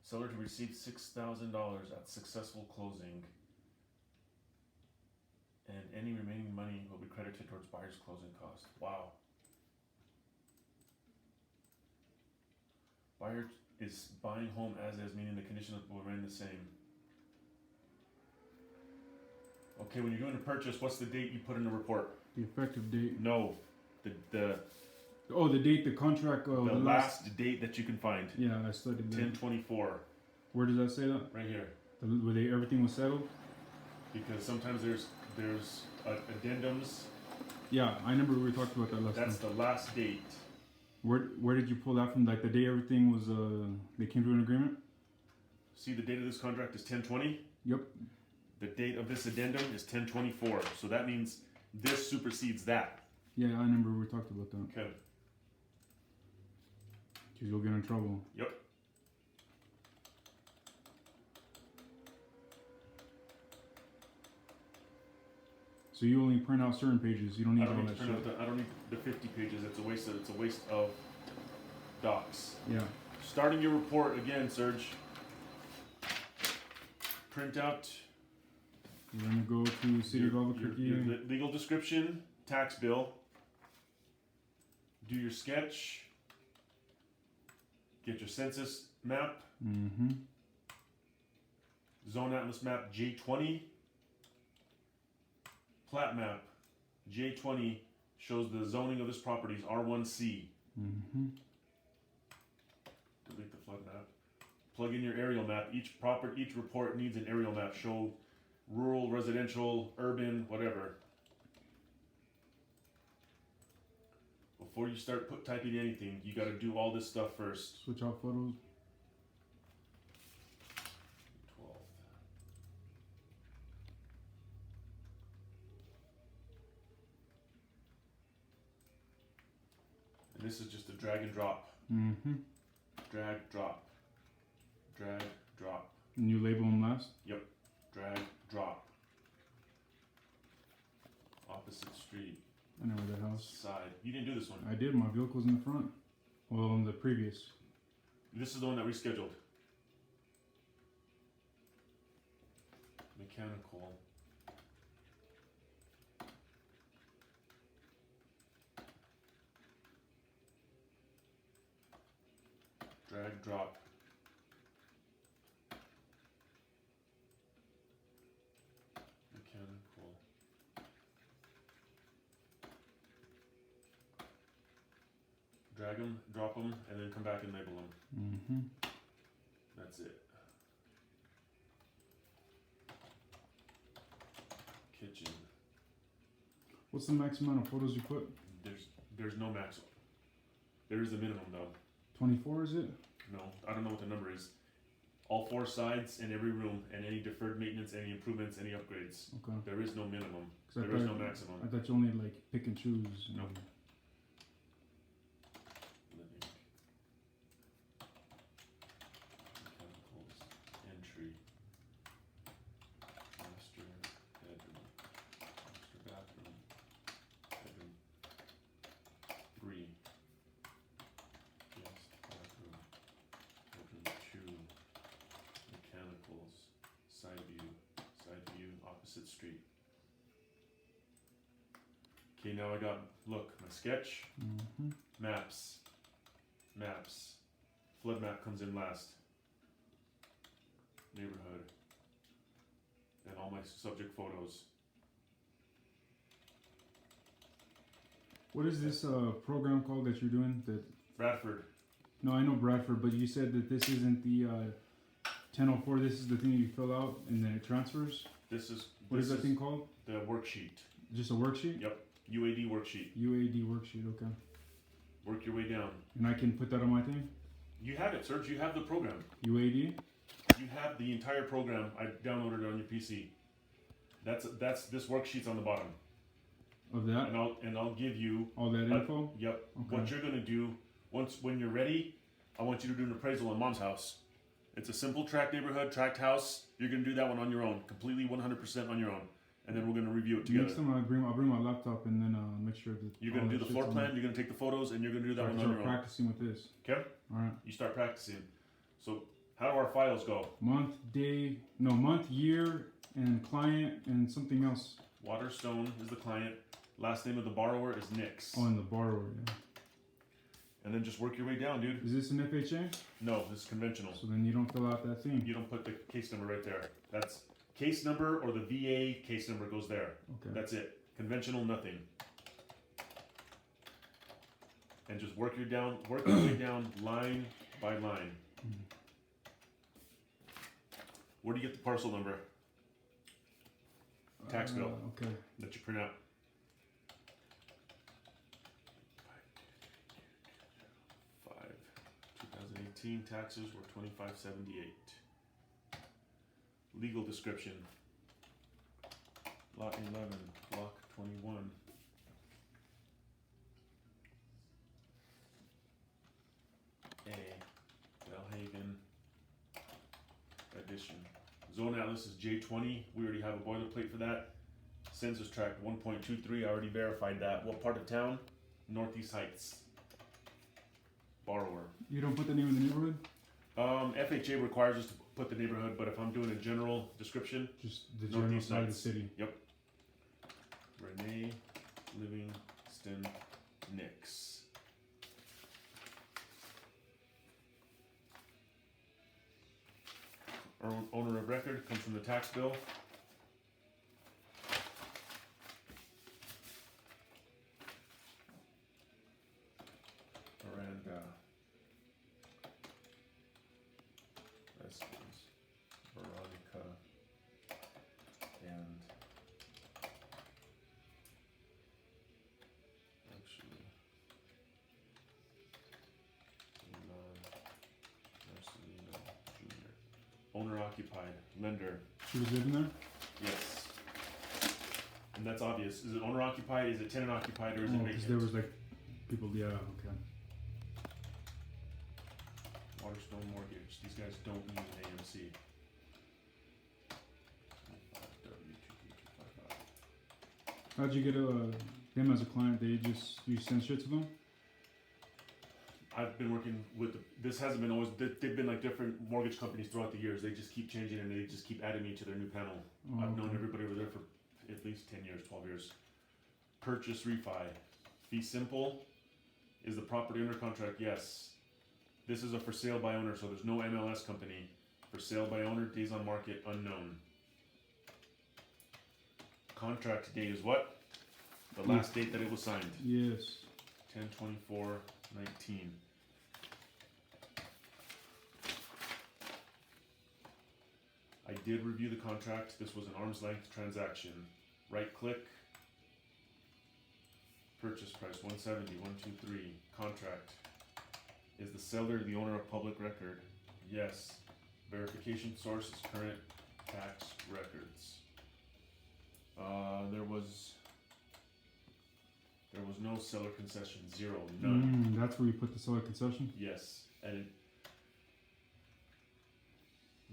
Seller to receive $6,000 at successful closing. And any remaining money will be credited towards buyer's closing costs. Wow. Buyer is buying home as is, meaning the conditions will remain the same. Okay, when you're doing a purchase, what's the date you put in the report? The effective date. No, the date the contract. the last date that you can find. Yeah, I studied that. 10/24. Where does that say that? Right here. Where everything was settled? Because sometimes there's addendums. Yeah, I remember we talked about that last time. That's the last date. Where did you pull that from? Like the day everything was they came to an agreement? See, the date of this contract is 10/20. Yep. The date of this addendum is 10/24. So that means this supersedes that. Yeah, I remember we talked about that. Okay. Because you'll get in trouble. Yep. So you only print out certain pages. You don't need I don't all need that to print shit. out I don't need the 50 pages. It's a waste of docs. Yeah. Starting your report again, Serge. Print out We're gonna go to City of Albuquerque. your legal description, tax bill. Do your sketch. Get your census map. Mm-hmm. Zone Atlas map J20. Plat map J20 shows the zoning of this property is R1C. Mm-hmm. Delete the flood map. Plug in your aerial map. Each report needs an aerial map. Show rural, residential, urban, whatever. Before you start typing anything, you got to do all this stuff first. Switch out photos. 12. And this is just a drag and drop. Mm-hmm. Drag, drop. Drag, drop. And you label them last? Yep. Drag, drop. Opposite street. I know where that house. Side. You didn't do this one. I did. My vehicle's in the front. Well, in the previous. This is the one that we scheduled. Mechanical. Drag, drop. Mechanical. Drag them, drop them, and then come back and label them. Mm-hmm. That's it. Kitchen. What's the max amount of photos you put? There's no max. There is a minimum though. 24 is it? No, I don't know what the number is. All 4 sides in every room, and any deferred maintenance, any improvements, any upgrades. Okay. There is no minimum. 'Cause There is no maximum. I thought you only like pick and choose. Nope. Living. Mechanicals. Entry. Master bedroom. Master bathroom. Bedroom 3. Guest bathroom. Bedroom 2. Mechanicals. Side view. Side view. Opposite street. Okay, now I got, look, my sketch. Mm-hmm. Maps. Flood map comes in last. Neighborhood. And all my subject photos. What is this program called that you're doing? That Bradford. No, I know Bradford, but you said that this isn't the 1004. This is the thing you fill out and then it transfers. What is that thing called? The worksheet. Just a worksheet? Yep. UAD worksheet. UAD worksheet. Okay. Work your way down. And I can put that on my thing. You have it, Serge. You have the program. UAD. You have the entire program. I downloaded it on your PC. That's this worksheet's on the bottom. Of that. And I'll give you all that info. Yep. Okay. What you're gonna do when you're ready, I want you to do an appraisal on Mom's house. It's a simple tract neighborhood, tract house. You're gonna do that one on your own, completely 100% on your own, and then we're gonna review it together. Next time I'll bring my laptop and then make sure that you're gonna do the floor plan. You're gonna take the photos, and you're gonna do that one on your own. Practicing with this. Okay. All right. You start practicing. So How do our files go? Month, year, and client, and something else. Waterstone is the client. Last name of the borrower is Nix. Oh, and the borrower, yeah. And then just work your way down, dude. Is this an FHA? No, this is conventional. So then you don't fill out that thing. You don't put the case number right there. That's case number, or the VA case number goes there. Okay. That's it. Conventional, nothing. And just work your way down line by line. Mm-hmm. Where do you get the parcel number? Tax bill. Okay. That you print out. 2018 taxes were $25.78. Legal description. Lot 11, block 21. A. Bellhaven. Addition. Zone Atlas is J20. We already have a boilerplate for that. Census tract 1.23. I already verified that. What part of town? Northeast Heights. Borrower. You don't put the name of the neighborhood? FHA requires us to put the neighborhood, but if I'm doing a general description, Just the general Northeast side of the Heights. city. Yep. Renee Livingston Nix. Owner of record comes from the tax bill. Miranda. Veskins. Veronica. And actually, Elon Marcelino Jr. Owner occupied. Lender. She was living there? Yes. And that's obvious. Is it owner occupied? Is it tenant occupied? Or is it Because vacant? there was like people, yeah, okay. Waterstone Mortgage. These guys don't need an AMC. How'd you get them as a client? You send shit to them? I've been working with this hasn't been always. They've been like different mortgage companies throughout the years. They just keep changing and they just keep adding me to their new panel. Oh, I've known okay. everybody over there for at least 10 years, 12 years. Purchase refi. Fee simple. Is the property under contract? Yes. This is a for sale by owner, so there's no MLS company. For sale by owner, days on market unknown. Contract date is what? The last date that it was signed. Yes. 10/24/19. I did review the contract. This was an arm's length transaction. Right click. Purchase price 170, 123. Contract. Is the seller the owner of public record? Yes. Verification source is current tax records. There was no seller concession. Zero. None. That's where you put the seller concession? Yes. And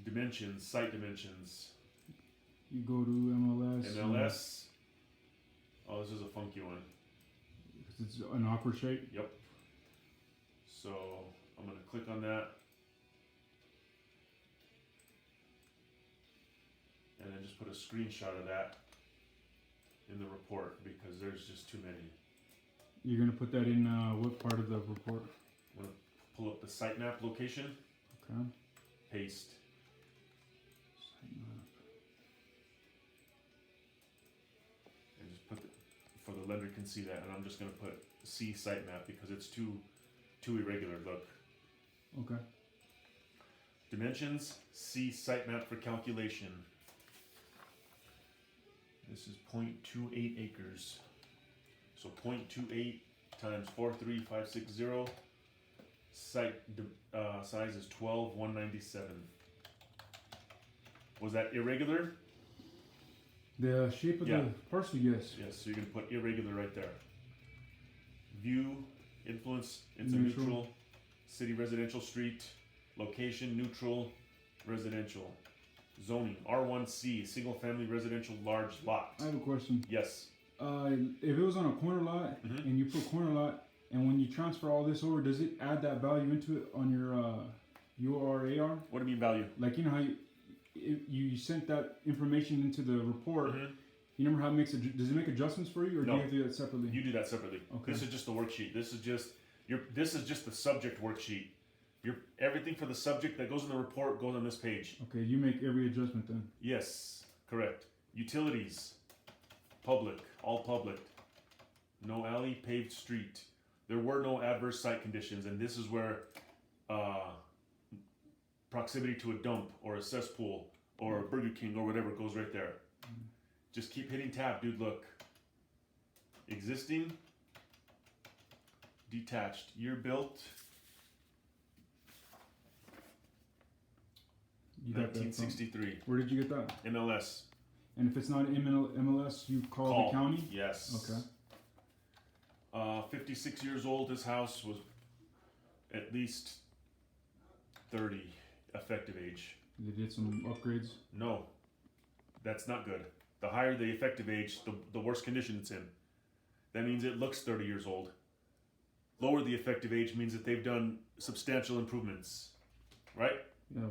dimensions, site dimensions. You go to MLS. MLS. Oh, this is a funky one. It's an awkward shape. Yep. So I'm gonna click on that. And then just put a screenshot of that in the report because there's just too many. You're gonna put that in what part of the report? I'm gonna pull up the sitemap location, Okay. paste. And just put for the lender can see that, and I'm just gonna put C sitemap because it's too irregular. Look. Okay. Dimensions, C sitemap for calculation. This is 0.28 acres. So 0.28 times 43560. Site size is 12,197. Was that irregular? The shape of the parcel, yes. Yes, so you can put irregular right there. View, influence, it's Neutral. a neutral. City residential street. Location, neutral, residential. Zoning, R1C, single family residential large lot. I have a question. Yes. If it was on a corner lot Mhm. and you put corner lot, and when you transfer all this over, does it add that value into it on your URAR? What do you mean value? Like, you know how you sent that information into the report. Mm-hmm. You remember how it makes does it make adjustments for you, or do No. you have to do that separately? You do that separately. Okay. This is just the worksheet. This is just the subject worksheet. Everything for the subject that goes in the report goes on this page. Okay, you make every adjustment then. Yes, correct. Utilities, public, all public. No alley, paved street. There were no adverse site conditions, and this is where proximity to a dump or a cesspool or a Burger King or whatever goes right there. Just keep hitting tab, dude. Look. Existing, detached, year built, You got that from- 1963. Where did you get that? MLS. And if it's not MLS, you call the county? Yes. Okay. 56 years old. This house was at least 30 effective age. They did some upgrades. No, that's not good. The higher the effective age, the worse condition it's in. That means it looks 30 years old. Lower the effective age means that they've done substantial improvements, right? Yeah.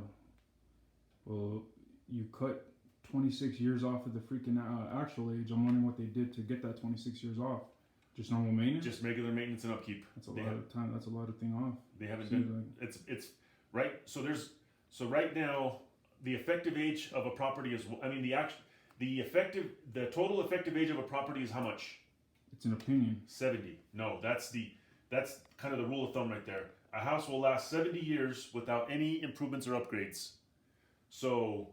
Well, you cut 26 years off of the freaking actual age. I'm wondering what they did to get that 26 years off. Just normal maintenance? Just regular maintenance and upkeep. That's a lot of time. That's a lot of thing off. They haven't Seems done. It's right. So right now the effective age of a property is. I mean the total effective age of a property is how much? It's an opinion. 70. No, that's kind of the rule of thumb right there. A house will last 70 years without any improvements or upgrades. So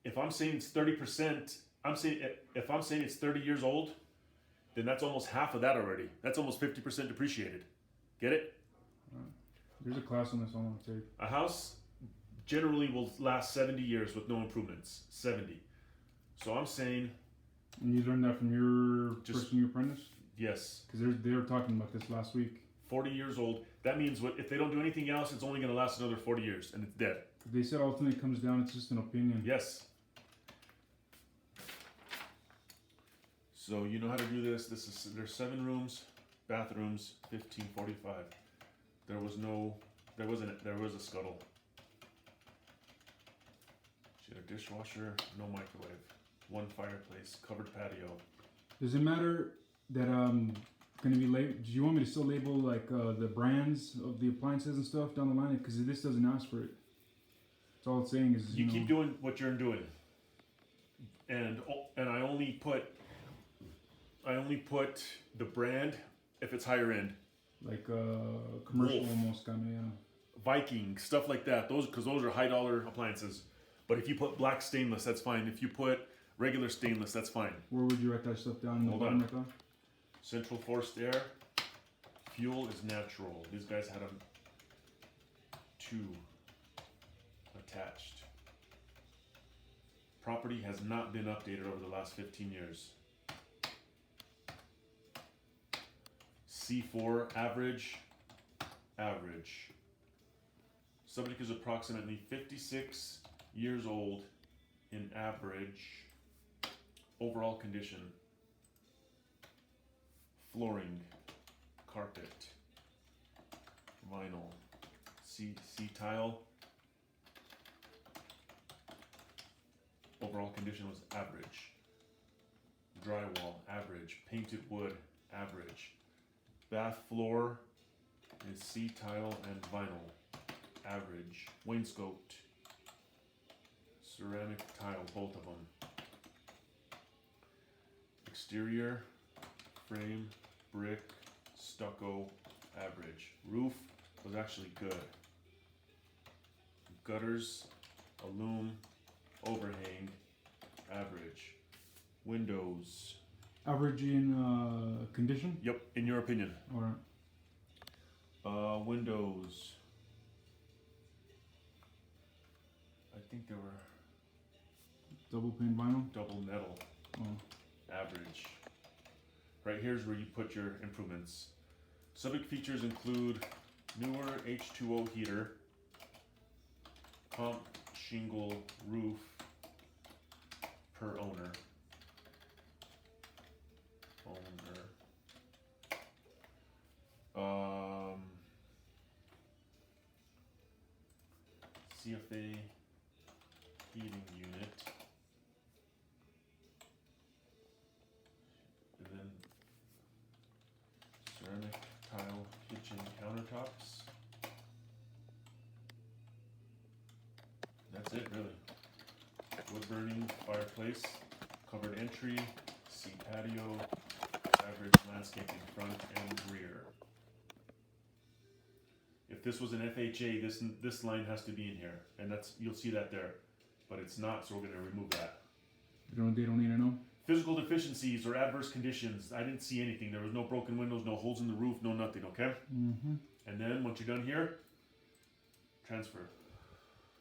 if I'm saying it's 30%, if I'm saying it's 30 years old, then that's almost half of that already. That's almost 50% depreciated. Get it? There's a class on this I want to take. A house generally will last 70 years with no improvements. 70. So I'm saying... And you learned that from your person you apprentice? Yes. Because they were talking about this last week. 40 years old. That means if they don't do anything else, it's only going to last another 40 years, and it's dead. They said ultimately it comes down, it's just an opinion. Yes. So you know how to do this. There's 7 rooms, bathrooms, 1545. There was a scuttle. She had a dishwasher, no microwave, 1 fireplace, covered patio. Does it matter that going to be labeled? Do you want me to still label like the brands of the appliances and stuff down the line? Because this doesn't ask for it. That's all it's saying is you keep doing what you're doing, and I only put the brand if it's higher end, like commercial Wolf. almost kind of, yeah. Viking, stuff like that. Those are high dollar appliances. But if you put black stainless, that's fine. If you put regular stainless, that's fine. Where would you write that stuff down? In the Hold bottom on. right there? Central forced air. Fuel is natural. These guys had them 2 attached. Property has not been updated over the last 15 years. C4 average. Subject is approximately 56 years old in average. Overall condition. Flooring, carpet, vinyl, C tile. Overall condition was average. Drywall, average. Painted wood, average. Bath floor is C tile and vinyl, average. Wainscot, ceramic tile, both of them. Exterior, frame, brick, stucco, average. Roof was actually good. Gutters, aluminum, overhang, average. Windows. Average in condition? Yep, in your opinion. Alright. Windows. I think they were Double pane vinyl? double metal. Oh. Average. Right here's where you put your improvements. Subject features include newer H2O heater, comp shingle roof per owner. heating unit. And then ceramic tile kitchen countertops. That's it, really. Wood burning fireplace, covered entry, sea patio, average landscaping front and rear. If this was an FHA, this line has to be in here, and that's, you'll see that there, but it's not, so we're gonna remove that. They don't need to know. Physical deficiencies or adverse conditions. I didn't see anything. There was no broken windows, no holes in the roof, no nothing. Okay. Mm-hmm. And then once you're done here, transfer.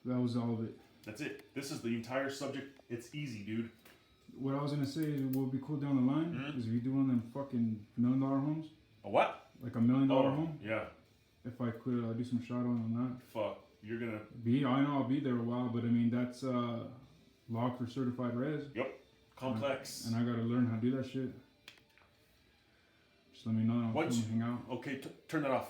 That was all of it. That's it. This is the entire subject. It's easy, dude. What I was gonna say is what would be cool down the line is if you do one of them fucking $1 million homes. A what? Like $1 million Oh, home. yeah. If I could do some shout on that. Fuck. You're gonna. I know I'll be there a while, but I mean that's log for certified res. Yep. Complex. And I gotta learn how to do that shit. Just let me know. I'll Once- come hang out. Okay, turn that off.